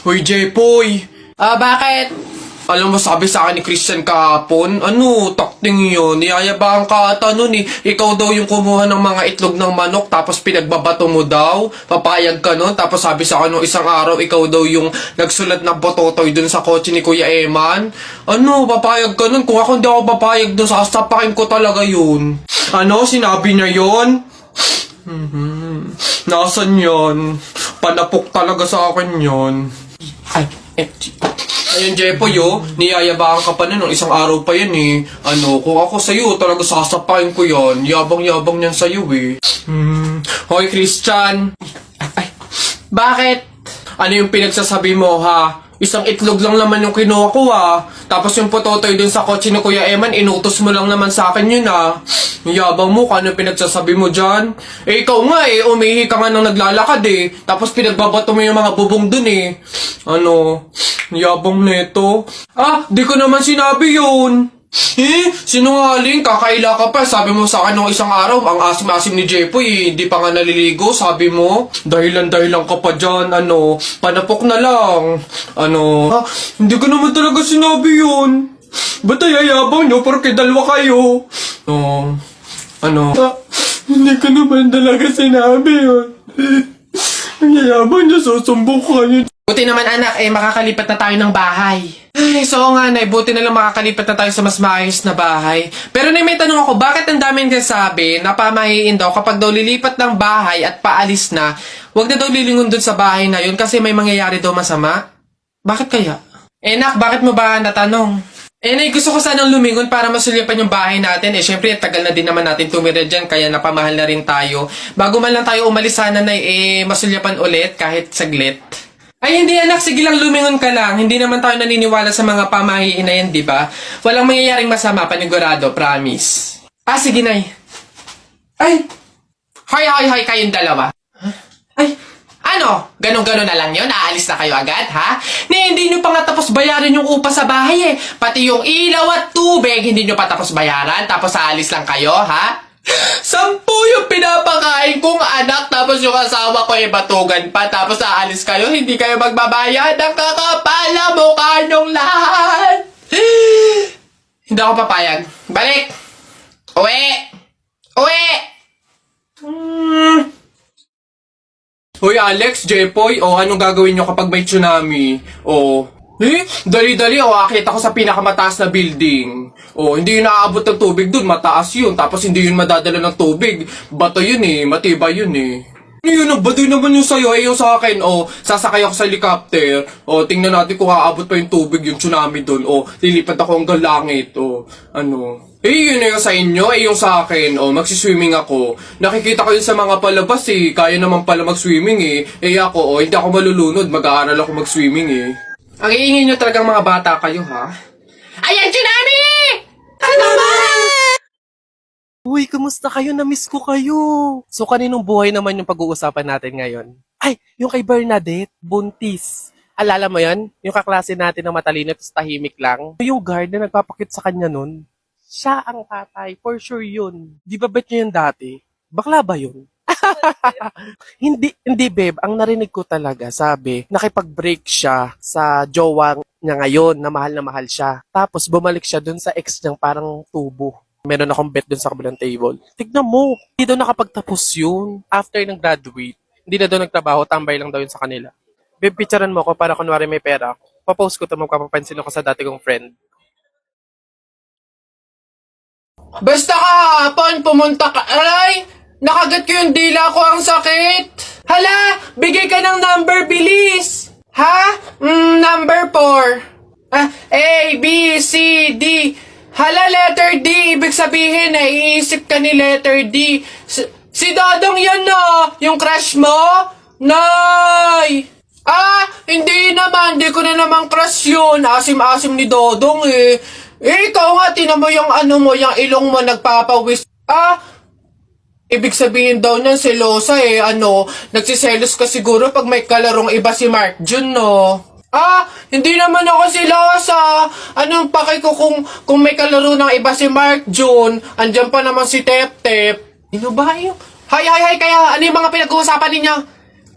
Hoy, Jepoy! Bakit? Alam mo, sabi sa akin ni Christian kahapon, takting yun, niyayabang ka ata nun eh. Ikaw daw yung kumuha ng mga itlog ng manok, tapos pinagbabato mo daw. Papayag ka nun, tapos sabi sa akin nung isang araw, ikaw daw yung nagsulat ng bototoy dun sa kotse ni Kuya Eman. Papayag ka nun? Kung ako hindi ako papayag dun, sasapakin ko talaga yun. Sinabi niya yun? Nasaan yun? Panapok talaga sa akin yun. Ayun, Jepoy, niyayabaan ka pa nun, isang araw pa yan eh. Kung ako sa'yo, talaga sasapain ko yan. Yabang-yabang niyan sa'yo eh. Hoy, Christian! Bakit? Ano yung pinagsasabi mo, ha? Isang itlog lang naman yung kinuha ko, ha? Tapos yung pototoy dun sa kotse ni Kuya Eman, inutos mo lang naman sa akin yun, ha? Yabang mo, ano yung pinagsasabi mo dyan? Ikaw nga umihi ka nga nang naglalakad eh. Tapos pinagbabato mo yung mga bubong dun eh. Yabang neto. Di ko naman sinabi yun. Sinungaling, kakaila ka pa. Sabi mo sa akin nung isang araw, ang asim-asim ni Jepoy, hindi pa nga naliligo, sabi mo. Dahilan-dahilan ka pa dyan, panapok na lang. Hindi ko naman talaga sinabi yun. Ba't ayayabang nyo, porque dalawa kayo? Hindi ko naman talaga sinabi yun. Ang yayabang nyo, susumbong ko kayo. Buti naman anak, makakalipat na tayo ng bahay. So nga nay, buti na lang makakalipat na tayo sa mas maayos na bahay. Pero may tanong ako, bakit ang daming nagsasabi na pamahiin daw kapag daw lilipat ng bahay at paalis na, wag na daw lilingon dun sa bahay na yun kasi may mangyayari daw masama? Bakit kaya? Nak, bakit mo ba natanong? Nay, gusto ko sanang lumingon para masulyapan yung bahay natin. Syempre, tagal na din naman natin tumira dyan, kaya napamahal na rin tayo. Bago man lang tayo umalis sana, nay, masulyapan ulit kahit saglit. Hindi anak, sige lang lumingon ka lang. Hindi naman tayo naniniwala sa mga pamahiin na yan, di ba? Walang mangyayaring masama, panigurado, promise. Sige nay. Hoy, kayong dalawa. Ganon-ganon na lang yun? Aalis na kayo agad, ha? Hindi nyo pa nga tapos bayaran yung upa sa bahay eh. Pati yung ilaw at tubig, hindi nyo pa tapos bayaran, tapos aalis lang kayo, ha? 10 yung pinapakain kong anak, tapos yung asawa ko batugan pa, tapos aalis kayo, hindi kayo magbabayad. Ang kakapal na mukha nyong lahat. Hindi ako papayag. Balik! Uwi! Hoy Alex, Jepoy, anong gagawin nyo kapag may tsunami? Dali-dali, akit ako sa pinakamataas na building. Hindi yun naaabot ng tubig dun, mataas yun. Tapos hindi yun madadala ng tubig. Bato yun matibay yun Yun, baduy naman yung sa'yo, yung sa akin, sasakay ako sa helicopter. Tingnan natin kung aabot pa yung tubig, yung tsunami dun. Lilipat ako hanggang langit, yun yung sa inyo, yung sa akin, magsiswimming ako. Nakikita ko yun sa mga palabas, kaya naman pala mag-swimming, ako, hindi ako malulunod, mag-aaral ako mag-swimming, Ang iingay nyo talagang mga bata kayo, ha? Ayan, tsunami! Uy, kumusta kayo? Na-miss ko kayo. So, kaninong buhay naman yung pag-uusapan natin ngayon? Yung kay Bernadette, buntis. Alala mo yan? Yung kaklase natin na matalino at tahimik lang. Yung guard na nagpapakit sa kanya nun, siya ang tatay. For sure yun. Di ba bet niya yun dati? Bakla ba yun? Hindi babe. Ang narinig ko talaga, sabi, nakipag-break siya sa jowa niya ngayon na mahal siya. Tapos bumalik siya dun sa ex niyang parang tubo. Meron akong bet dun sa kabilang table. Tignan mo, hindi daw nakapagtapos yun. After ng graduate, hindi na daw nagtrabaho, tambay lang daw yun sa kanila. Babe, picturean mo ko para kunwari may pera. Papost ko ito, magpapapansin ako sa dati kong friend. Basta kahapon, pumunta ka. Nakagat ko yung dila ko, ang sakit. Hala, bigay ka ng number, bilis. Ha? Number 4. A, B, C, D. Hala, letter D. Ibig sabihin, iisip ka ni letter D. Si Dodong yan yung crush mo? Nay! Hindi naman. Hindi ko na naman crush yun. Asim-asim ni Dodong ikaw nga, tinan mo yung yung ilong mo nagpapawis. Ibig sabihin daw niyan selosa nagsiselos ka siguro pag may kalarong iba si Mark Jun, no? Hindi naman ako selosa. Anong paki ko kung may kalaro ng iba si Mark Jun? Andyan pa naman si Tep-Tep. Ano ba yung? Hay, kaya ano yung mga pinag-uusapan ninyo?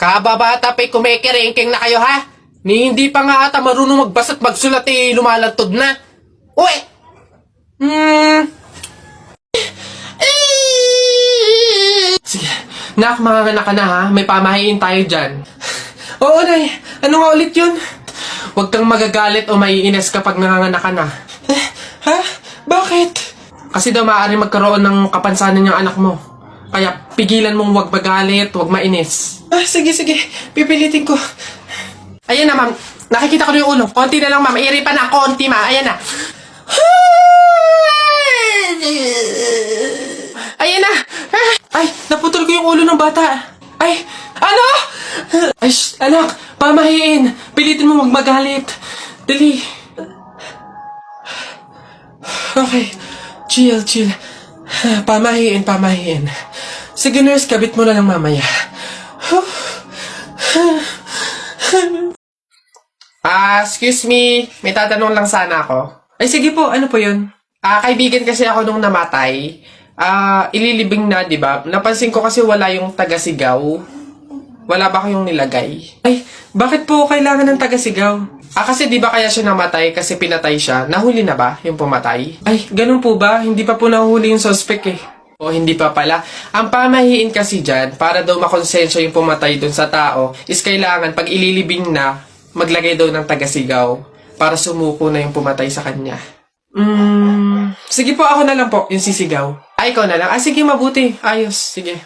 Kababata pa'y kumikiringking na kayo, ha? Ni hindi pa nga ata marunong magbasa at magsulat lumalantod na. Uy! Sige, nak, manganganak ka na ha. May pamahiin tayo dyan. Oo, Nay. Ano nga ulit yun? Huwag kang magagalit o maiinis kapag nanganganak ka na. Ha? Bakit? Kasi daw maaari magkaroon ng kapansanan yung anak mo. Kaya pigilan mong huwag magalit, huwag mainis. Sige. Pipilitin ko. Ayan na, ma'am. Nakikita ko na yung ulo. Konti na lang, ma'am. Iri pa na. Konti, ma. Ayan na. Ayan na. Ay, naputol ko yung ulo ng bata. Ay, ano? Ay, anak. Pamahiin. Pilitin mo huwag magalit. Dali. Okay. Chill. Pamahiin. Sige, nurse, kabit mo na lang mamaya. Excuse me. May tatanong lang sana ako. Ay, sige po. Ano po yun? Kaibigan kasi ako nung namatay. Ililibing na, di ba? Napansin ko kasi wala yung taga-sigaw. Wala ba kayong nilagay? Ay, bakit po kailangan ng taga-sigaw? Kasi di ba kaya siya namatay kasi pinatay siya? Nahuli na ba yung pumatay? Ay, ganun po ba? Hindi pa po nahuli yung suspect eh. O hindi pa pala. Ang pamahiin kasi dyan, para daw makonsensya yung pumatay dun sa tao, is kailangan pag ililibing na, maglagay daw ng taga-sigaw para sumuko na yung pumatay sa kanya. Sige po, ako na lang po, yung sisigaw. Ay, ikaw na lang. Sige, mabuti. Ayos, sige.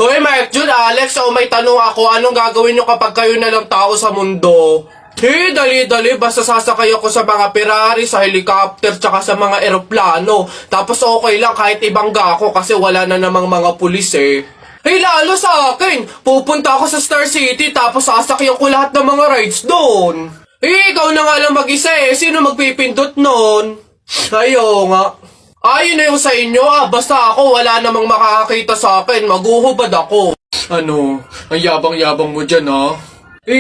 Hoy, Mark Jun, Alex, may tanong ako. Anong gagawin nyo kapag kayo na lang tao sa mundo? Dali. Basta sasakay ako sa mga Ferrari, sa helicopter, tsaka sa mga eroplano. Tapos okay lang kahit ibangga ako kasi wala na namang mga pulis eh. Lalo sa akin. Pupunta ako sa Star City tapos sasakyan ko lahat ng mga rides doon. Ikaw na nga lang mag-isa eh. Sino magpipindot nun? Ayo nga. Ayun na yung sa inyo basta ako wala namang makakakita sa akin, maguhubad ako. Ano? Ang yabang-yabang mo dyan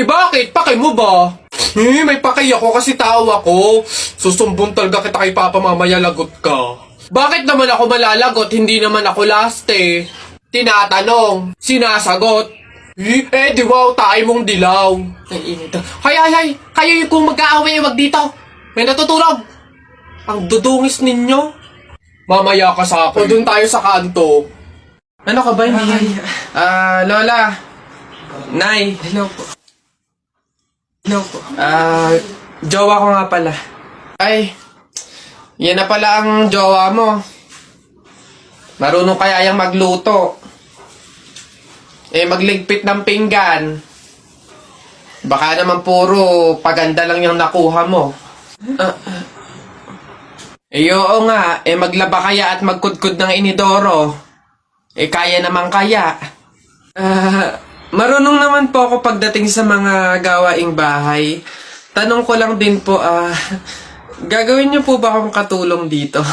bakit? Paki mo ba? May paki ako kasi tao ako. Susumbong talaga kita kay Papa mamaya lagot ka. Bakit naman ako malalagot? Hindi naman ako last eh. Tinatanong, sinasagot. Di wow, tayo mong dilaw. Ay, init. Hay, kayo yung kung mag-aaway, wag dito. May natutulog. Ang dudungis ninyo. Mamaya ka sa akin. O dun tayo sa kanto. Ano ka ba? Lola. Nay. Hello po. Jowa ko nga pala. Ay, yan na pala ang jowa mo. Marunong kaya yung magluto. Magligpit ng pinggan. Baka naman puro paganda lang yung nakuha mo. Oo nga, maglaba kaya at magkudkod ng inidoro. Kaya naman kaya. Marunong naman po ako pagdating sa mga gawaing bahay. Tanong ko lang din po, gagawin niyo po ba akong katulong dito?